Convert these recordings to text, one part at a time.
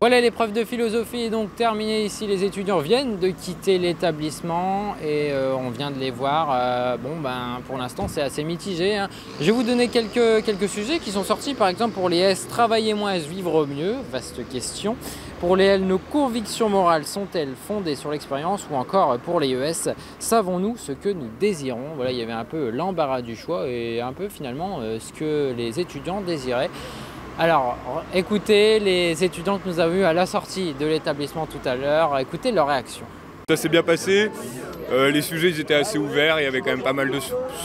Voilà, l'épreuve de philosophie est donc terminée ici. Les étudiants viennent de quitter l'établissement et on vient de les voir. Pour l'instant c'est assez mitigé, hein. Je vais vous donner quelques sujets qui sont sortis. Par exemple pour les S, travailler moins, est-ce vivre mieux? Vaste question. Pour les L, nos convictions morales sont-elles fondées sur l'expérience? Ou encore pour les ES, savons-nous ce que nous désirons? Voilà, il y avait un peu l'embarras du choix et un peu finalement ce que les étudiants désiraient. Alors, écoutez les étudiants que nous avons vus à la sortie de l'établissement tout à l'heure, écoutez leur réaction. Ça s'est bien passé, les sujets ils étaient assez ouverts, il y avait quand même pas mal de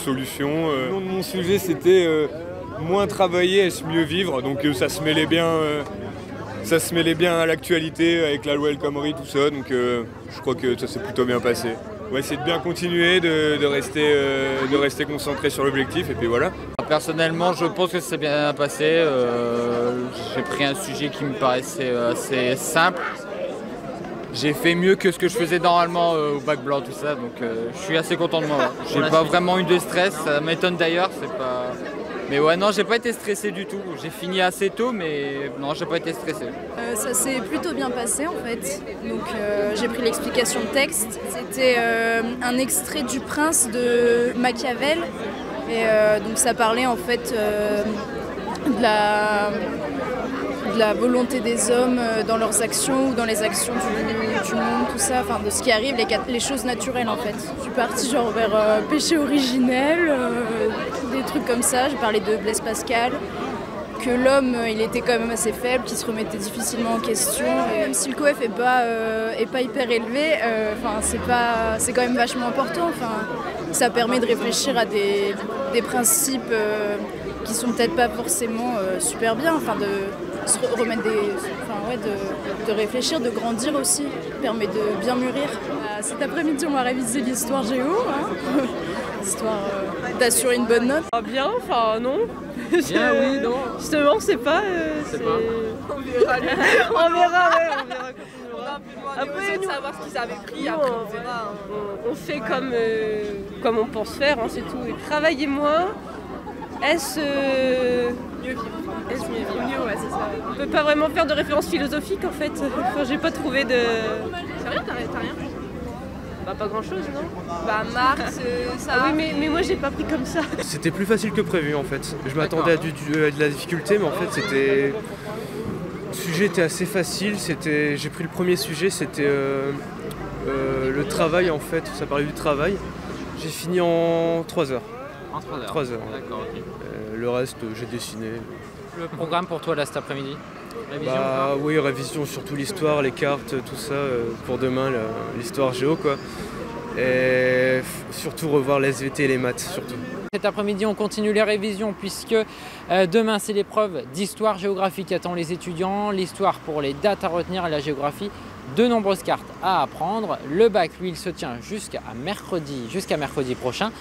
solutions. Mon sujet c'était moins travailler, est-ce mieux vivre, donc ça se mêlait bien à l'actualité avec la loi El Khomri, tout ça, donc je crois que ça s'est plutôt bien passé. On va essayer de bien continuer, de rester concentré sur l'objectif et puis voilà. Personnellement, je pense que c'est bien passé. J'ai pris un sujet qui me paraissait assez simple. J'ai fait mieux que ce que je faisais normalement au bac blanc, tout ça, donc je suis assez content de moi. Ouais. J'ai pas vraiment eu de stress, ça m'étonne d'ailleurs, c'est pas... Mais ouais, non, j'ai pas été stressé du tout. J'ai fini assez tôt, mais non, j'ai pas été stressé. Ça s'est plutôt bien passé en fait. Donc j'ai pris l'explication de texte. C'était un extrait du Prince de Machiavel. Et donc ça parlait en fait de la volonté des hommes dans leurs actions ou dans les actions du monde, tout ça, enfin de ce qui arrive, les choses naturelles en fait. Je suis partie genre vers péché originel, des trucs comme ça. J'ai parlé de Blaise Pascal, que l'homme il était quand même assez faible, qu'il se remettait difficilement en question. Et même si le coef est pas hyper élevé, c'est quand même vachement important. Ça permet de réfléchir à des principes qui sont peut-être pas forcément super bien, de se remettre de réfléchir, de grandir aussi, permet de bien mûrir. Cet après-midi, on va réviser l'histoire géo, hein. Histoire d'assurer une bonne note. Bien, non. Bien, oui, non. Justement, c'est pas. On verra. On verra. Après, nous, savoir ce qu'ils avaient pris, après on verra. On fait comme on pense faire, hein, c'est tout. Et travailler moins, est-ce Mieux vivre. Est-ce mieux vivre? Mieux, ouais, c'est ça. On peut pas vraiment faire de référence philosophique en fait. J'ai pas trouvé de. C'est rien, t'as rien? Pas grand chose, non? Marx, ça. Ah oui, mais moi j'ai pas pris comme ça. C'était plus facile que prévu en fait. Je m'attendais à de la difficulté, mais en fait c'était. Le sujet était assez facile. J'ai pris le premier sujet, c'était le travail en fait. Ça parlait du travail. J'ai fini en 3 heures. En 3 heures. 3 heures. D'accord, ok. Le reste, j'ai dessiné. Le programme pour toi là cet après-midi? Révision? Oui, révision, surtout l'histoire, les cartes, tout ça, pour demain, l'histoire géo quoi. Et surtout revoir les SVT et les maths surtout. Cet après-midi, on continue les révisions puisque demain, c'est l'épreuve d'histoire-géographie qui attend les étudiants. L'histoire pour les dates à retenir et la géographie, de nombreuses cartes à apprendre. Le bac, lui, il se tient jusqu'à mercredi prochain.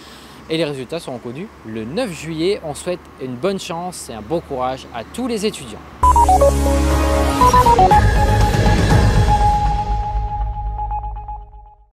Et les résultats seront connus le 9 juillet. On souhaite une bonne chance et un bon courage à tous les étudiants.